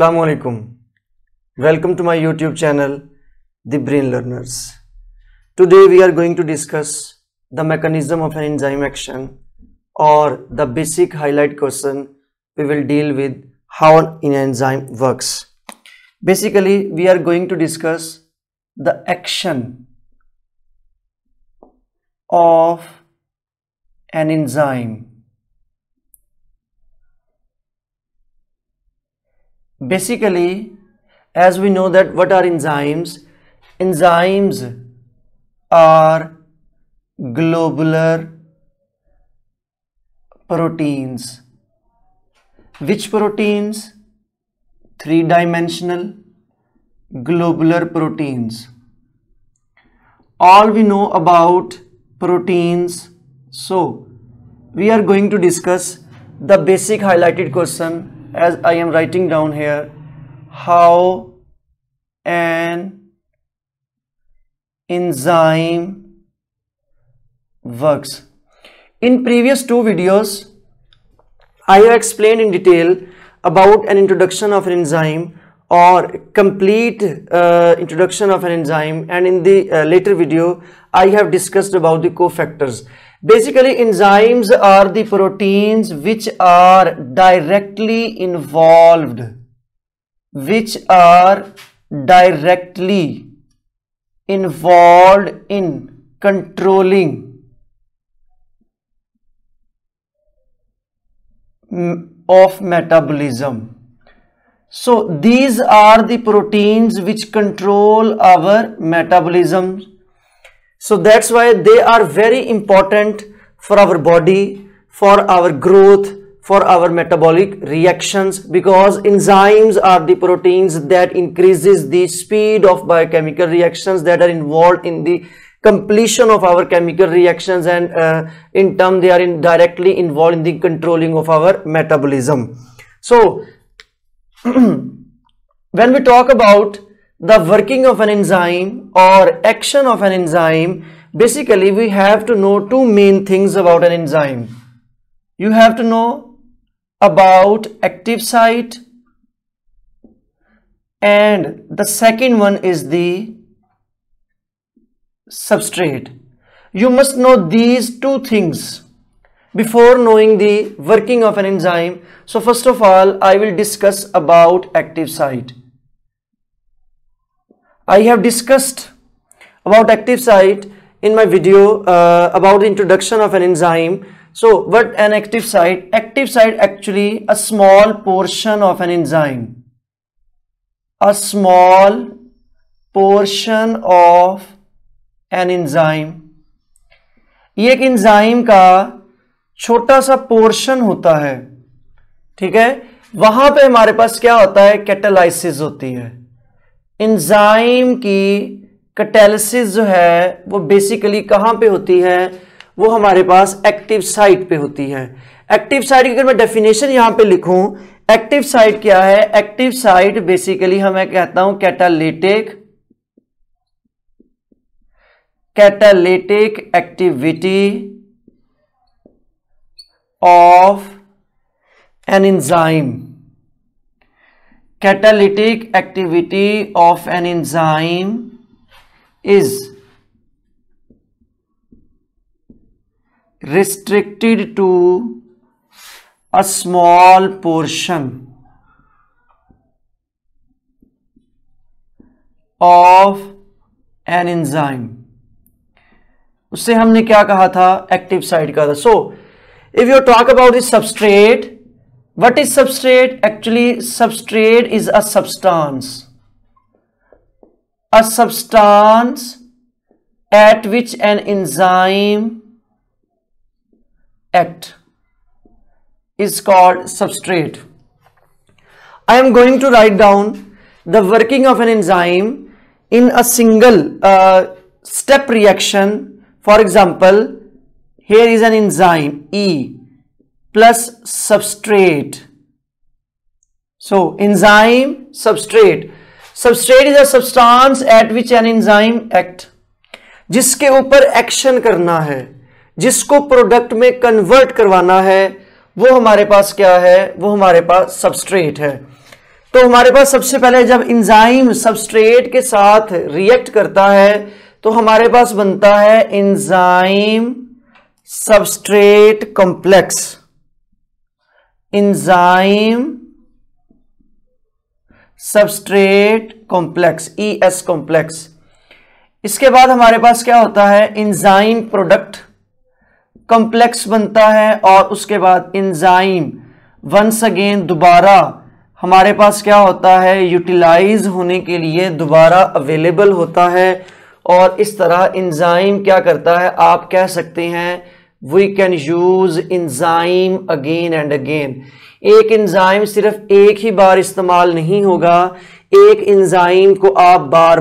Assalamu alaikum. Welcome to my YouTube channel, The Brain Learners. Today we are going to discuss the mechanism of an enzyme action, or the basic highlight question. We will deal with how an enzyme works. Basically, we are going to discuss the action of an enzyme. Basically, as we know that what are enzymes? Enzymes are globular proteins. Which proteins? Three-dimensional globular proteins. All we know about proteins. So, we are going to discuss the basic highlighted question as I am writing down here. How an enzyme works. In previous two videos, I have explained in detail about an introduction of an enzyme or complete introduction of an enzyme, and in the later video I have discussed about the cofactors. Basically, enzymes are the proteins which are directly involved in controlling of metabolism. So these are the proteins which control our metabolism. So that's why they are very important for our body, for our growth, for our metabolic reactions, because enzymes are the proteins that increases the speed of biochemical reactions that are involved in the completion of our chemical reactions, and in turn they are directly involved in the controlling of our metabolism. So when we talk about the working of an enzyme or action of an enzyme, basically we have to know two main things about an enzyme. You have to know about active site, and the second one is the substrate. You must know these two things before knowing the working of an enzyme. So first of all, I will discuss about active site. I have discussed about active site in my video about the introduction of an enzyme. So what an active site? Active site actually a small portion of an enzyme. A small portion of an enzyme. ये एक enzyme का छोटा सा portion होता है, ठीक है. वहां पे हमारे पास क्या होता है? कैटालाइसिस होती है. एंजाइम की कैटालिसिस जो है वो बेसिकली कहां पे होती है? वो हमारे पास एक्टिव साइट पे होती है. एक्टिव साइट की अगर मैं डेफिनेशन यहां पे लिखूं, एक्टिव साइट क्या है? एक्टिव साइट बेसिकली मैं कहता हूं catalytic activity of an enzyme. Catalytic activity of an enzyme is restricted to a small portion of an enzyme. उससे हमने क्या कहा था? एक्टिव साइट का था. So if you talk about the substrate, what is substrate? Actually, substrate is a substance at which an enzyme act is called substrate. I am going to write down the working of an enzyme in a single step reaction. For example, here is an enzyme E plus substrate. So enzyme, substrate. Substrate is a substance at which an enzyme act. जिसके ऊपर action करना है, जिसको product में convert करवाना है, वो हमारे पास क्या है? वो हमारे पास सबस्ट्रेट है. तो हमारे पास सबसे पहले जब एंजाइम सबस्ट्रेट के साथ रिएक्ट करता है तो हमारे पास बनता है enzyme substrate complex, enzyme substrate complex, ES complex. इसके बाद हमारे पास क्या होता है, एंजाइम प्रोडक्ट कॉम्प्लेक्स बनता है, और उसके बाद एंजाइम वंस अगेन दोबारा हमारे पास क्या होता है, यूटिलाइज होने के लिए दोबारा अवेलेबल होता है। और इस तरह एंजाइम क्या करता है, आप कह सकते हैं we can use enzyme again and again. एक एंजाइम सिर्फ एक ही बार इस्तेमाल नहीं होगा, एक एंजाइम को आप बार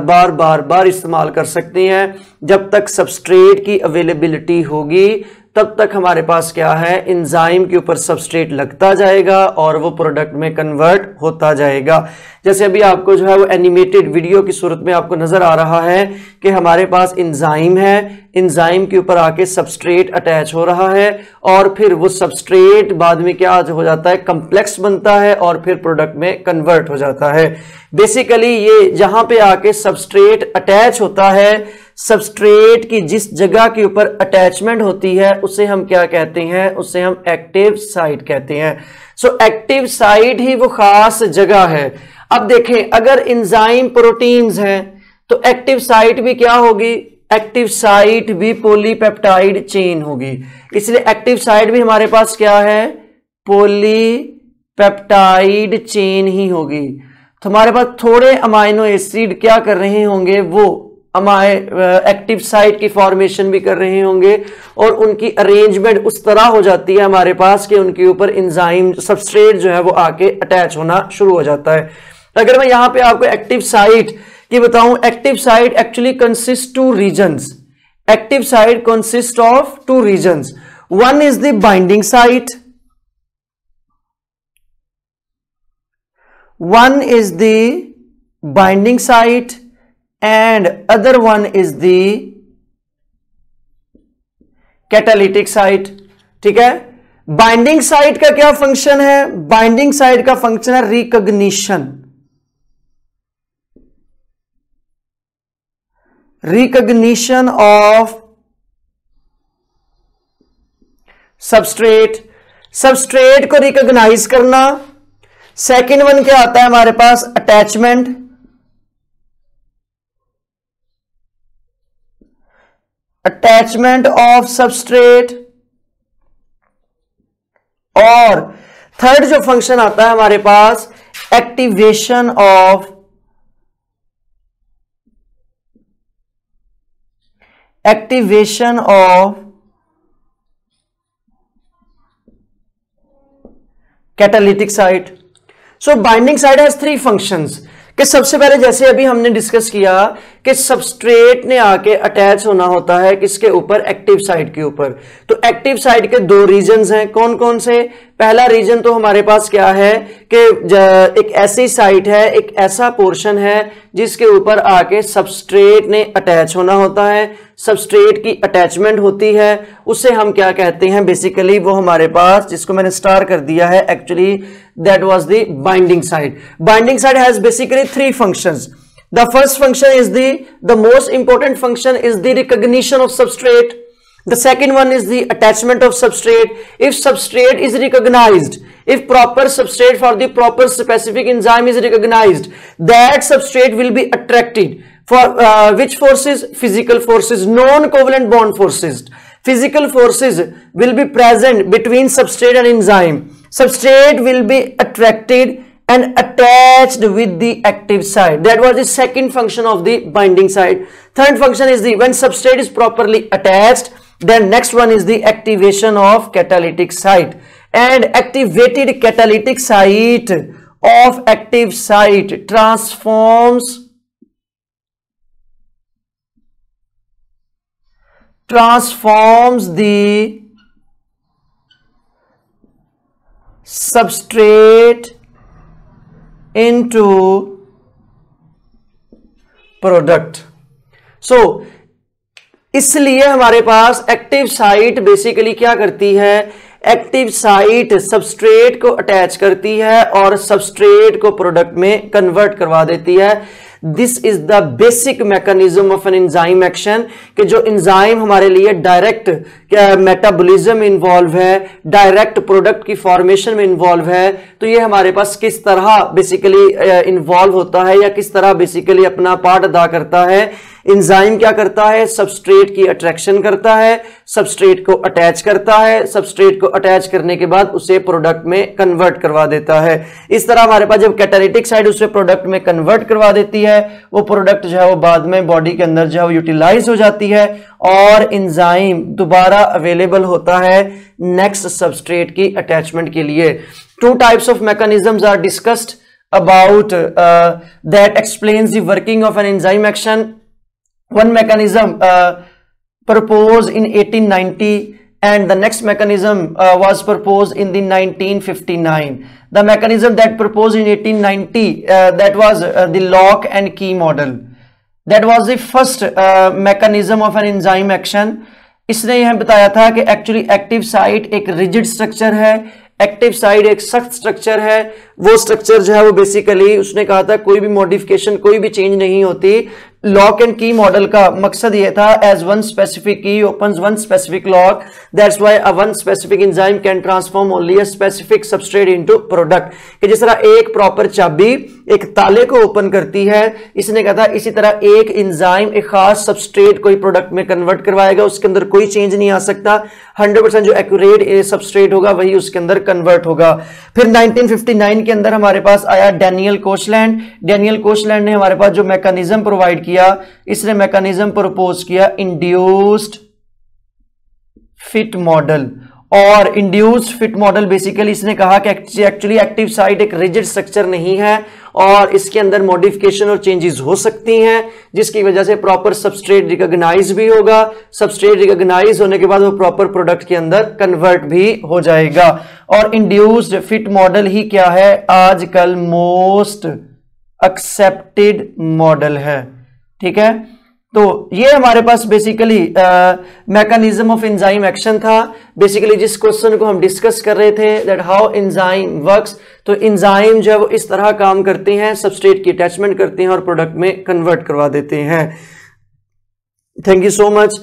बार इस्तेमाल कर सकते हैं। जब तक सबस्ट्रेट की अवेलेबिलिटी होगी तब तक हमारे पास क्या है, एंजाइम के ऊपर सबस्ट्रेट लगता जाएगा और वो प्रोडक्ट में कन्वर्ट होता जाएगा। जैसे अभी आपको जो है वो एनिमेटेड वीडियो की सूरत में आपको नजर आ रहा है कि हमारे पास एंजाइम है, एंजाइम के ऊपर आके सबस्ट्रेट अटैच हो रहा है और फिर वो सबस्ट्रेट बाद में क्या हो जाता है, कॉम्प्लेक्स बनता है और फिर प्रोडक्ट में कन्वर्ट हो जाता है। बेसिकली ये जहां पे आके सबस्ट्रेट अटैच होता है, सबस्ट्रेट की जिस जगह के ऊपर अटैचमेंट होती है उसे हम क्या कहते हैं, उसे हम एक्टिव साइट कहते हैं। सो एक्टिव साइट ही वो खास जगह है। अब देखें, अगर एंजाइम प्रोटीन्स हैं तो एक्टिव साइट भी क्या होगी, एक्टिव साइट भी पॉलीपेप्टाइड चेन होगी। इसलिए एक्टिव साइट भी हमारे पास क्या है, पॉलीपेप्टाइड चेन ही होगी। तो हमारे पास थोड़े अमाइनो एसिड क्या कर रहे होंगे, वो एक्टिव साइट की फॉर्मेशन भी कर रहे होंगे और उनकी अरेंजमेंट उस तरह हो जाती है हमारे पास कि उनके ऊपर एंजाइम सबस्ट्रेट जो है वो आके अटैच होना शुरू हो जाता है। अगर मैं यहां पे आपको एक्टिव साइट की बताऊं, active site actually consist two reasons. Active site consist of two reasons. One is the binding site, one is the binding site and other one is the catalytic site। ठीक है, binding site का क्या function है, binding site का function है recognition, recognition of substrate, substrate को recognize करना। Second one क्या आता है हमारे पास, अटैचमेंट, अटैचमेंट ऑफ सबस्ट्रेट। और थर्ड जो फंक्शन आता है हमारे पास, activation of catalytic site. So binding site has three functions. कि सबसे पहले जैसे अभी हमने डिस्कस किया कि सबस्ट्रेट ने आके अटैच होना होता है किसके ऊपर, एक्टिव साइट के ऊपर। तो एक्टिव साइट के दो रीजन्स हैं, कौन कौन से। पहला रीजन तो हमारे पास क्या है कि एक ऐसी साइट है, एक ऐसा पोर्शन है जिसके ऊपर आके सबस्ट्रेट ने अटैच होना होता है, सबस्ट्रेट की अटैचमेंट होती है, उसे हम क्या कहते हैं, बेसिकली वो हमारे पास जिसको मैंने स्टार कर दिया है, actually that was the binding site. Binding site has basically three functions. The first function is the most important function is the recognition of substrate. The second one is the attachment of substrate. If substrate is recognized, if proper substrate for the proper specific enzyme is recognized, that substrate will be attracted for which forces? Physical forces, non-covalent bond forces. Physical forces will be present between substrate and enzyme. Substrate will be attracted and attached with the active site. That was the second function of the binding site. Third function is when substrate is properly attached, then next one is the activation of catalytic site. And activated catalytic site of active site transforms the substrate into product. So इसलिए हमारे पास active site basically क्या करती है, active site substrate को attach करती है और सबस्ट्रेट को प्रोडक्ट में कन्वर्ट करवा देती है। This is the basic mechanism of an enzyme action, कि जो एंजाइम हमारे लिए डायरेक्ट मेटाबॉलिज्म में इन्वॉल्व है, डायरेक्ट प्रोडक्ट की फॉर्मेशन में इन्वॉल्व है। तो ये हमारे पास किस तरह बेसिकली इन्वॉल्व होता है या किस तरह बेसिकली अपना पार्ट अदा करता है। एंजाइम क्या करता है, सबस्ट्रेट की अट्रैक्शन करता है, सबस्ट्रेट को अटैच करता है, सबस्ट्रेट को अटैच करने के बाद उसे प्रोडक्ट में कन्वर्ट करवा देता है। इस तरह हमारे पास जब कैटालिटिक साइड उसे प्रोडक्ट में कन्वर्ट करवा देती है, वो प्रोडक्ट जो है वो बाद में बॉडी के अंदर जो है वो यूटिलाइज हो जाती है और एंजाइम दोबारा अवेलेबल होता है नेक्स्ट सबस्ट्रेट की अटैचमेंट के लिए। Two types of mechanisms are discussed about that explains the working of an enzyme action. One mechanism proposed in 1890 and the next mechanism was proposed in the 1959. The mechanism that proposed in 1890 that was the lock and key model. That was the first mechanism of an enzyme action. इसने यह बताया था कि actually active site एक rigid structure है, active side एक सख्त structure है। वो स्ट्रक्चर जो है वो बेसिकली उसने कहा था कोई भी मॉडिफिकेशन कोई भी चेंज नहीं होती। लॉक एंड की मॉडल का मकसद ये था, एज वन स्पेसिफिक की opens one specific lock, that's why a one specific enzyme can transform only a specific substrate into product. कि जिस तरह एक प्रॉपर चाबी एक ताले को ओपन करती है, इसने कहा था इसी तरह एक एंजाइम एक खास सबस्ट्रेट कोई प्रोडक्ट में कन्वर्ट करवाएगा, उसके अंदर कोई चेंज नहीं आ सकता। 100% जो एक्यूरेट सबस्ट्रेट होगा वही उसके अंदर कन्वर्ट होगा। फिर 1959 के अंदर हमारे पास आया डैनियल कोचलैंड। डैनियल कोचलैंड ने हमारे पास जो मैकेनिज्म प्रोवाइड किया, इसने मैकेनिज्म प्रपोज किया इंड्यूस्ड फिट मॉडल। और इंड्यूस्ड फिट मॉडल बेसिकली इसने कहा कि एक्चुअली एक्टिव साइट एक रिजिड स्ट्रक्चर नहीं है और इसके अंदर मॉडिफिकेशन और चेंजेस हो सकती हैं, जिसकी वजह से प्रॉपर सबस्ट्रेट रिकॉग्नाइज भी होगा। सबस्ट्रेट रिकॉग्नाइज होने के बाद वो प्रॉपर प्रोडक्ट के अंदर कन्वर्ट भी हो जाएगा। और इंड्यूस्ड फिट मॉडल ही क्या है, आजकल मोस्ट एक्सेप्टेड मॉडल है। ठीक है, तो ये हमारे पास basically mechanism of enzyme action था। बेसिकली जिस क्वेश्चन को हम डिस्कस कर रहे थे, दैट हाउ एंजाइम वर्क्स। तो एंजाइम जो है वो इस तरह काम करते हैं, सबस्ट्रेट की अटैचमेंट करते हैं और प्रोडक्ट में कन्वर्ट करवा देते हैं। Thank you so much.